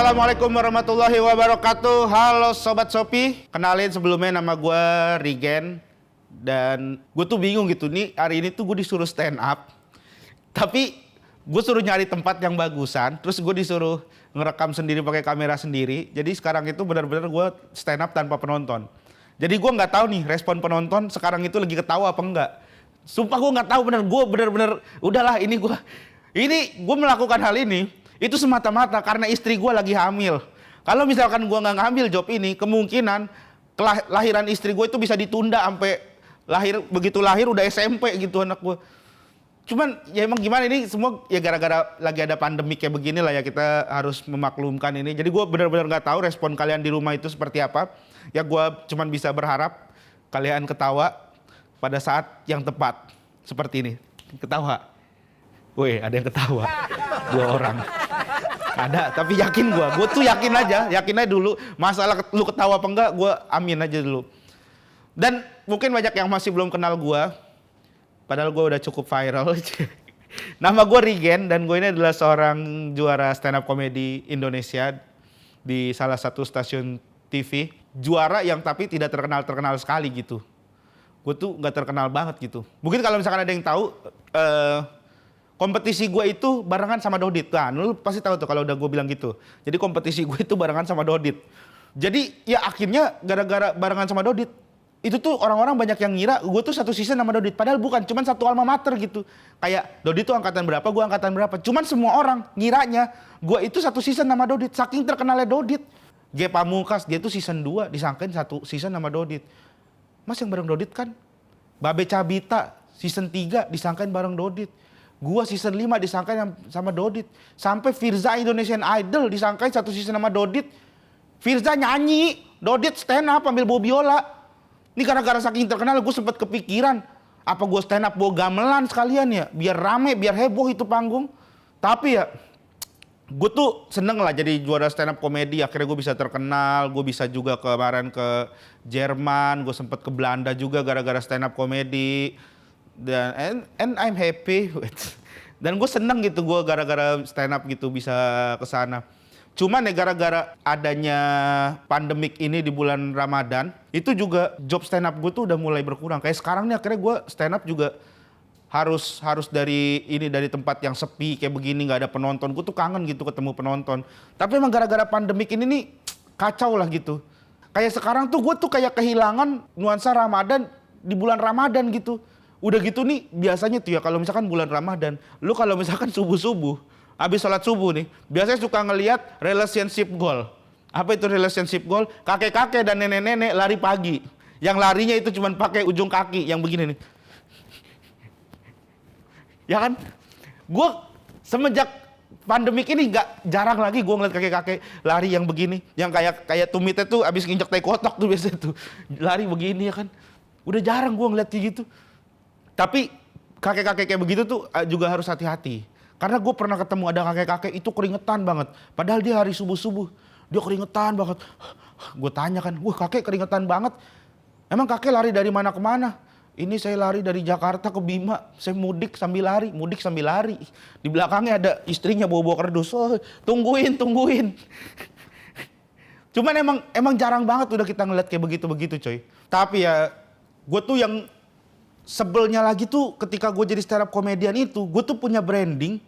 Assalamualaikum warahmatullahi wabarakatuh. Halo Sobat Shopee. Kenalin sebelumnya nama gue Rigen. Dan gue tuh bingung gitu nih, hari ini tuh gue disuruh stand up. Tapi gue suruh nyari tempat yang bagusan. Terus gue disuruh ngerekam sendiri pakai kamera sendiri. Jadi sekarang itu benar-benar gue stand up tanpa penonton. Jadi gue nggak tahu nih respon penonton sekarang itu lagi ketawa apa enggak. Sumpah gue nggak tahu bener. Gue bener-bener udahlah ini gue melakukan hal ini. Itu semata-mata karena istri gue lagi hamil. Kalau misalkan gue nggak ngambil job ini, kemungkinan kelahiran istri gue itu bisa ditunda sampai begitu lahir udah SMP gitu anak gue. Cuman ya emang gimana ini semua ya gara-gara lagi ada pandemi kayak begini lah ya, kita harus memaklumkan ini. Jadi gue benar-benar nggak tahu respon kalian di rumah itu seperti apa. Ya gue cuman bisa berharap kalian ketawa pada saat yang tepat seperti ini. Ketawa. Woi, ada yang ketawa. 2 orang. Ada, tapi yakin gue tuh yakin aja dulu. Masalah lu ketawa apa enggak, gue amin aja dulu. Dan mungkin banyak yang masih belum kenal gue, padahal gue udah cukup viral. Nama gue Rigen dan gue ini adalah seorang juara stand up comedy Indonesia di salah satu stasiun TV. Juara yang tapi tidak terkenal sekali gitu. Gue tuh nggak terkenal banget gitu. Mungkin kalau misalkan ada yang tahu, kompetisi gue itu barengan sama Dodit. Nah, lu pasti tahu tuh kalau udah gue bilang gitu. Jadi kompetisi gue itu barengan sama Dodit. Jadi ya akhirnya gara-gara barengan sama Dodit, itu tuh orang-orang banyak yang ngira gue tuh satu season sama Dodit. Padahal bukan, cuman satu alma mater gitu. Kayak Dodit tuh angkatan berapa, gue angkatan berapa. Cuman semua orang ngiranya gue itu satu season sama Dodit. Saking terkenalnya Dodit. G Pamungkas, dia tuh season 2 disangkain satu season sama Dodit. Mas yang bareng Dodit kan? Babe Cabita season 3 disangkain bareng Dodit. Gua season 5 disangkain sama Dodit. Sampai Firza Indonesian Idol disangkain satu season sama Dodit. Firza nyanyi, Dodit stand up ambil bawa biola. Ini gara-gara saking terkenal gue sempet kepikiran, apa gue stand up bawa gamelan sekalian ya, biar rame, biar heboh itu panggung. Tapi ya gue tuh seneng lah jadi juara stand up komedi. Akhirnya gue bisa terkenal, gue bisa juga kemarin ke Jerman, gue sempet ke Belanda juga gara-gara stand up komedi. Dan and I'm happy dan gue seneng gitu, gue gara-gara stand up gitu bisa kesana. Cuman ya gara-gara adanya pandemik ini di bulan Ramadan, itu juga job stand up gue tuh udah mulai berkurang. Kayak sekarang nih akhirnya gue stand up juga harus dari tempat yang sepi kayak begini, nggak ada penonton. Gue tuh kangen gitu ketemu penonton. Tapi emang gara-gara pandemik ini nih kacau lah gitu. Kayak sekarang tuh gue tuh kayak kehilangan nuansa Ramadan di bulan Ramadan gitu. Udah gitu nih biasanya tuh ya kalau misalkan bulan Ramadan, lu kalau misalkan subuh-subuh, habis sholat subuh nih, biasanya suka ngelihat relationship goal. Apa itu relationship goal? Kakek-kakek dan nenek-nenek lari pagi. Yang larinya itu cuma pakai ujung kaki yang begini nih. Ya kan? Gue semenjak pandemik ini jarang lagi gue ngeliat kakek-kakek lari yang begini. Yang kayak tumitnya tuh habis nginjek tai kotok tuh biasanya tuh. Lari begini ya kan. Udah jarang gue ngeliat kayak gitu. Tapi kakek-kakek kayak begitu tuh juga harus hati-hati. Karena gue pernah ketemu ada kakek-kakek itu keringetan banget. Padahal dia hari subuh-subuh, dia keringetan banget. Gue tanya kan, wah kakek keringetan banget. Emang kakek lari dari mana ke mana? Ini saya lari dari Jakarta ke Bima. Saya mudik sambil lari. Di belakangnya ada istrinya bawa-bawa kardus. Oh, tungguin. Cuman emang jarang banget udah kita ngeliat kayak begitu-begitu coy. Tapi ya gue tuh yang sebelnya lagi tuh ketika gue jadi stand up komedian itu, gue tuh punya branding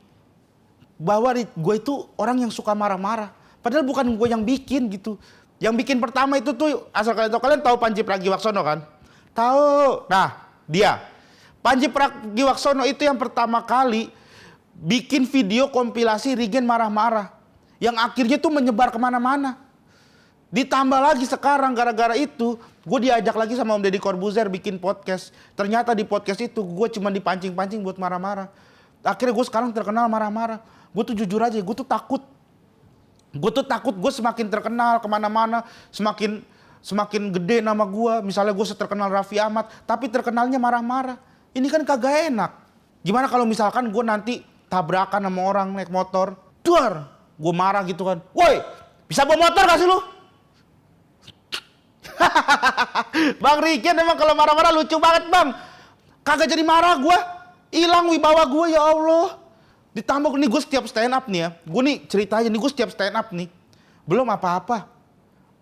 bahwa gue itu orang yang suka marah-marah. Padahal bukan gue yang bikin gitu. Yang bikin pertama itu tuh, asal kalian tahu Panji Pragiwaksono kan? Tahu. Nah, dia. Panji Pragiwaksono itu yang pertama kali bikin video kompilasi Rigen marah-marah. Yang akhirnya tuh menyebar kemana-mana. Ditambah lagi sekarang gara-gara itu, gue diajak lagi sama Om Deddy Corbuzier bikin podcast. Ternyata di podcast itu gue cuma dipancing-pancing buat marah-marah. Akhirnya gue sekarang terkenal marah-marah. Gue tuh jujur aja, gue tuh takut. Gue semakin terkenal kemana-mana, semakin gede nama gue. Misalnya gue seterkenal Raffi Ahmad, tapi terkenalnya marah-marah. Ini kan kagak enak. Gimana kalau misalkan gue nanti tabrakan sama orang naik motor, duar, gue marah gitu kan. Woi, bisa bawa motor gak sih lu? Bang Rigen emang kalau marah-marah lucu banget bang. Kagak jadi marah gue, hilang wibawa gue ya Allah. Ditambah nih gue setiap stand up nih ya, gue nih ceritanya nih gue setiap stand up nih, Belum apa-apa.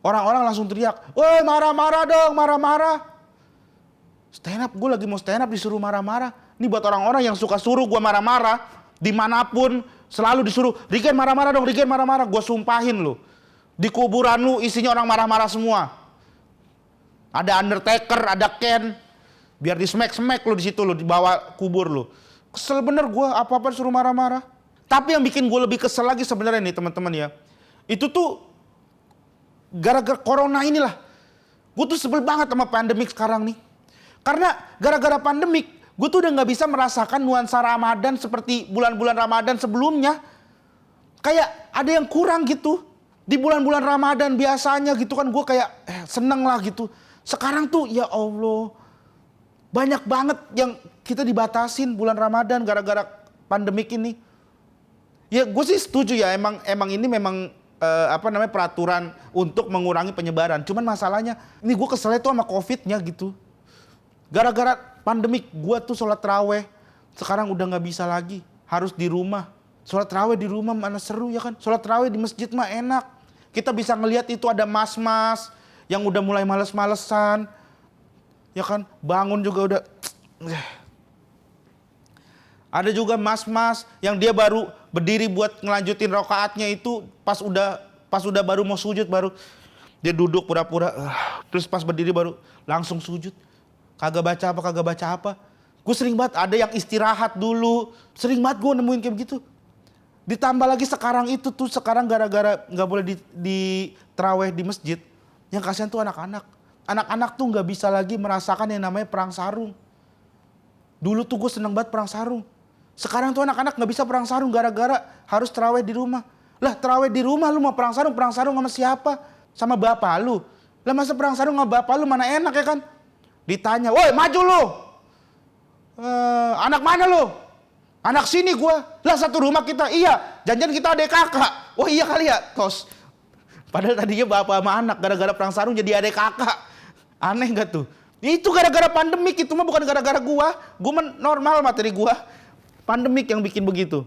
Orang-orang langsung teriak, woi marah-marah dong, marah-marah. Stand up, gue lagi mau stand up disuruh marah-marah. Ini buat orang-orang yang suka suruh gue marah-marah. Dimanapun selalu disuruh, Riken marah-marah dong, Riken marah-marah. Gue sumpahin lu. Di kuburan lu isinya orang marah-marah semua. Ada Undertaker, ada Ken. Biar di smack-smack lu di situ lu, dibawa kubur lu. Kesel bener gue, apa-apa disuruh marah-marah. Tapi yang bikin gue lebih kesel lagi sebenarnya nih teman-teman ya. Itu tuh gara-gara corona inilah. Gue tuh sebel banget sama pandemik sekarang nih. Karena gara-gara pandemik, gue tuh udah gak bisa merasakan nuansa Ramadan seperti bulan-bulan Ramadan sebelumnya. Kayak ada yang kurang gitu. Di bulan-bulan Ramadan biasanya gitu kan gue kayak seneng lah gitu. Sekarang tuh ya Allah, banyak banget yang kita dibatasin bulan Ramadan gara-gara pandemik ini. Ya gue sih setuju ya, emang ini memang peraturan untuk mengurangi penyebaran. Cuman masalahnya, ini gue keselnya tuh sama COVID-nya gitu. Gara-gara pandemik gue tuh sholat taraweh sekarang udah nggak bisa lagi, harus di rumah. Sholat taraweh di rumah mana seru ya kan? Sholat taraweh di masjid mah enak. Kita bisa ngelihat itu ada mas-mas yang udah mulai males-malesan, ya kan? Bangun juga udah. Ada juga mas-mas yang dia baru berdiri buat ngelanjutin rokaatnya itu pas udah baru mau sujud baru dia duduk pura-pura, terus pas berdiri baru langsung sujud. Kagak baca apa. Gue sering banget ada yang istirahat dulu. Sering banget gue nemuin kayak begitu. Ditambah lagi sekarang itu tuh, sekarang gara-gara gak boleh di taraweh di masjid. Yang kasihan tuh anak-anak. Anak-anak tuh gak bisa lagi merasakan yang namanya perang sarung. Dulu tuh gue seneng banget perang sarung. Sekarang tuh anak-anak gak bisa perang sarung gara-gara harus taraweh di rumah. Lah taraweh di rumah lu mau perang sarung sama siapa? Sama bapak lu. Lah masa perang sarung sama bapak lu mana enak ya kan? Ditanya, woi maju lu. Anak mana lu? Anak sini gua. Lah satu rumah kita. Iya, janjian kita adek kakak. Oh iya kali ya, tos. Padahal tadinya bapak sama anak, gara-gara perang sarung jadi adek kakak. Aneh gak tuh? Itu gara-gara pandemik, itu mah bukan gara-gara gua. Gua normal materi gua. Pandemik yang bikin begitu.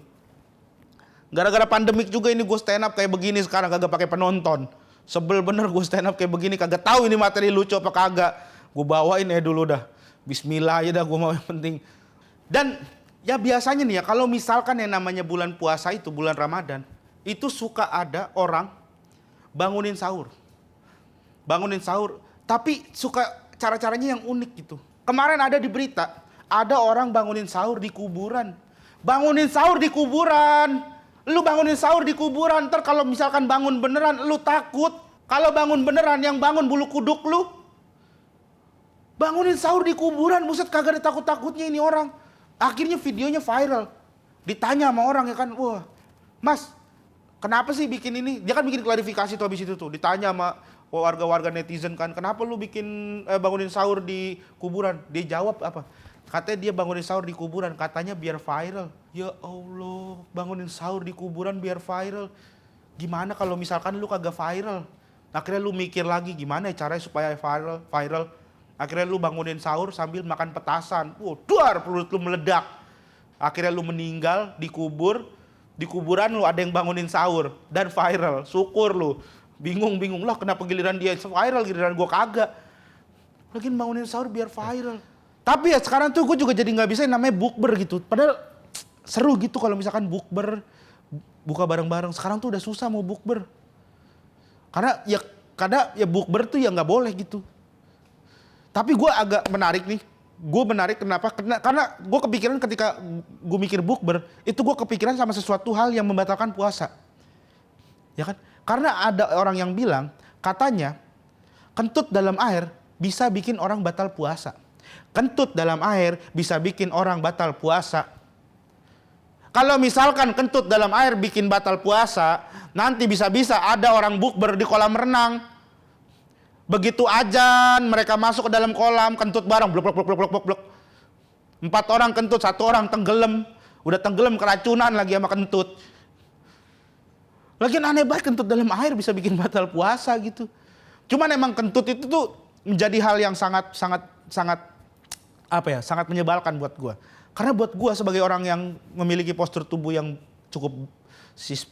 Gara-gara pandemik juga ini gua stand up kayak begini sekarang, kagak pakai penonton. Sebel bener gua stand up kayak begini, kagak tahu ini materi lucu apa kagak. Gue bawain dulu dah. Bismillah aja dah gue mau, yang penting. Dan ya biasanya nih ya, kalau misalkan yang namanya bulan puasa itu, bulan Ramadan, itu suka ada orang bangunin sahur. Bangunin sahur, tapi suka cara-caranya yang unik gitu. Kemarin ada di berita, ada orang bangunin sahur di kuburan. Bangunin sahur di kuburan. Lu bangunin sahur di kuburan, ntar kalau misalkan bangun beneran, lu takut. Kalau bangun beneran, yang bangun bulu kuduk lu. Bangunin sahur di kuburan, buset kagak ada takut-takutnya ini orang. Akhirnya videonya viral. Ditanya sama orang ya kan, wah mas kenapa sih bikin ini? Dia kan bikin klarifikasi tuh habis itu tuh. Ditanya sama warga-warga netizen kan, kenapa lu bikin bangunin sahur di kuburan? Dia jawab apa? Katanya dia bangunin sahur di kuburan, katanya biar viral. Ya Allah, bangunin sahur di kuburan biar viral. Gimana kalau misalkan lu kagak viral? Akhirnya lu mikir lagi gimana ya caranya supaya viral. Akhirnya lu bangunin sahur sambil makan petasan. Duar perut lu meledak. Akhirnya lu meninggal dikubur. Di kuburan lu ada yang bangunin sahur dan viral. Syukur lu. Bingung lah kenapa giliran dia viral, giliran gua kagak. Lagi bangunin sahur biar viral. Tapi ya sekarang tuh gue juga jadi gak bisa yang namanya bukber gitu. Padahal seru gitu kalau misalkan bukber, buka bareng-bareng. Sekarang tuh udah susah mau bukber. Karena ya bukber tuh ya gak boleh gitu. Tapi gue agak menarik nih. Gue menarik kenapa? Karena gue kepikiran ketika gue mikir bukber, itu gue kepikiran sama sesuatu hal yang membatalkan puasa. Ya kan? Karena ada orang yang bilang, katanya kentut dalam air bisa bikin orang batal puasa. Kentut dalam air bisa bikin orang batal puasa. Kalau misalkan kentut dalam air bikin batal puasa, nanti bisa-bisa ada orang bukber di kolam renang. Begitu azan, mereka masuk ke dalam kolam, kentut bareng, blok. 4 orang kentut, 1 orang tenggelam. Udah tenggelam keracunan lagi sama kentut. Lagian aneh banget kentut dalam air bisa bikin batal puasa gitu. Cuman emang kentut itu tuh menjadi hal yang sangat menyebalkan buat gue. Karena buat gue sebagai orang yang memiliki postur tubuh yang cukup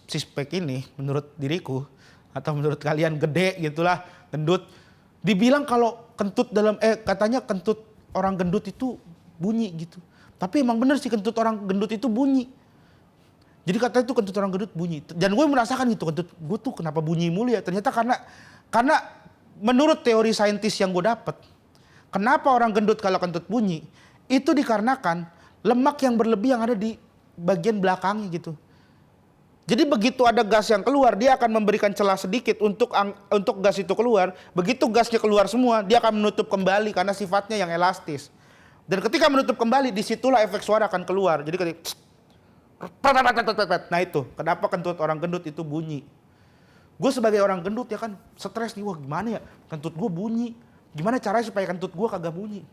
sispek ini, menurut diriku, atau menurut kalian gede gitulah, gendut. Dibilang kalau kentut katanya kentut orang gendut itu bunyi gitu. Tapi emang bener sih kentut orang gendut itu bunyi. Jadi katanya itu kentut orang gendut bunyi. Dan gue merasakan gitu, kentut gue tuh kenapa bunyi mulu ya. Ternyata karena menurut teori saintis yang gue dapet, kenapa orang gendut kalau kentut bunyi, itu dikarenakan lemak yang berlebih yang ada di bagian belakangnya gitu. Jadi begitu ada gas yang keluar, dia akan memberikan celah sedikit untuk gas itu keluar. Begitu gasnya keluar semua, dia akan menutup kembali karena sifatnya yang elastis. Dan ketika menutup kembali, disitulah efek suara akan keluar. Jadi ketika nah itu, kenapa kentut orang gendut itu bunyi. Gue sebagai orang gendut ya kan stres nih, wah gimana ya kentut gue bunyi. Gimana caranya supaya kentut gue kagak bunyi.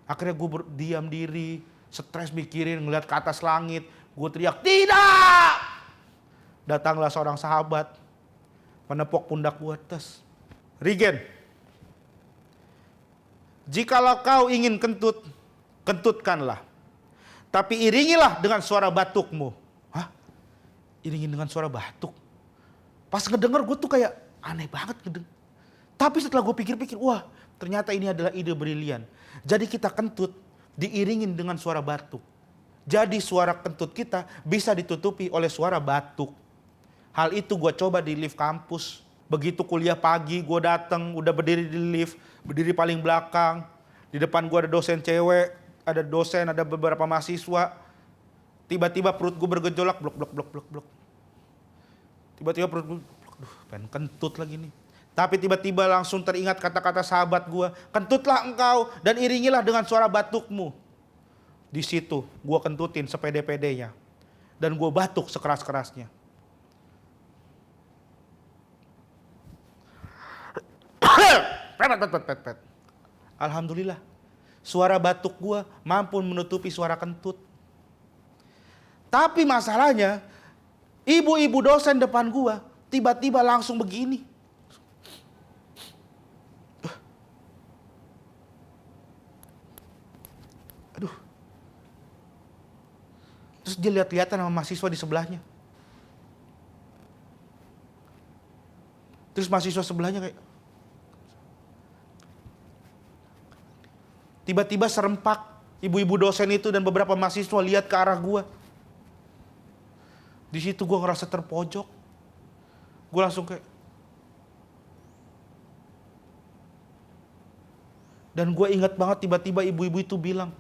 Akhirnya gue diam diri, stres mikirin, ngeliat ke atas langit. Gue teriak, tidak! Datanglah seorang sahabat, menepuk pundak gue, tes. Regen, jikalau kau ingin kentut, kentutkanlah. Tapi iringilah dengan suara batukmu. Hah? Iringin dengan suara batuk? Pas ngedenger gue tuh kayak aneh banget ngedenger. Tapi setelah gue pikir-pikir, wah ternyata ini adalah ide brilian. Jadi kita kentut diiringin dengan suara batuk. Jadi suara kentut kita bisa ditutupi oleh suara batuk. Hal itu gue coba di lift kampus. Begitu kuliah pagi gue datang, udah berdiri di lift, berdiri paling belakang. Di depan gue ada dosen cewek, ada beberapa mahasiswa. Tiba-tiba perut gue bergejolak, blok. Tiba-tiba perut gue, aduh pengen kentut lagi nih. Tapi tiba-tiba langsung teringat kata-kata sahabat gue, kentutlah engkau dan iringilah dengan suara batukmu. Di situ gue kentutin sepede-pedenya. Dan gue batuk sekeras-kerasnya. Alhamdulillah, suara batuk gue mampu menutupi suara kentut. Tapi masalahnya, ibu-ibu dosen depan gue tiba-tiba langsung begini. Aduh. Terus dia lihat-lihatan sama mahasiswa di sebelahnya. Terus mahasiswa sebelahnya kayak, tiba-tiba serempak ibu-ibu dosen itu dan beberapa mahasiswa lihat ke arah gue. Di situ gue ngerasa terpojok. Gue langsung kayak, dan gue ingat banget tiba-tiba ibu-ibu itu bilang,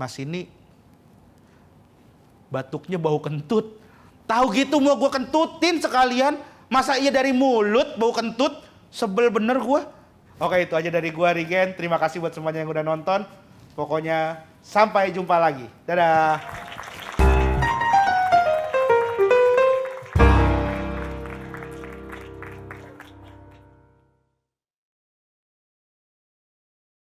Mas ini batuknya bau kentut. Tahu gitu mau gue kentutin sekalian. Masa iya dari mulut bau kentut? Sebel bener gue. Oke, itu aja dari gue, Regen. Terima kasih buat semuanya yang udah nonton. Pokoknya sampai jumpa lagi. Dadah.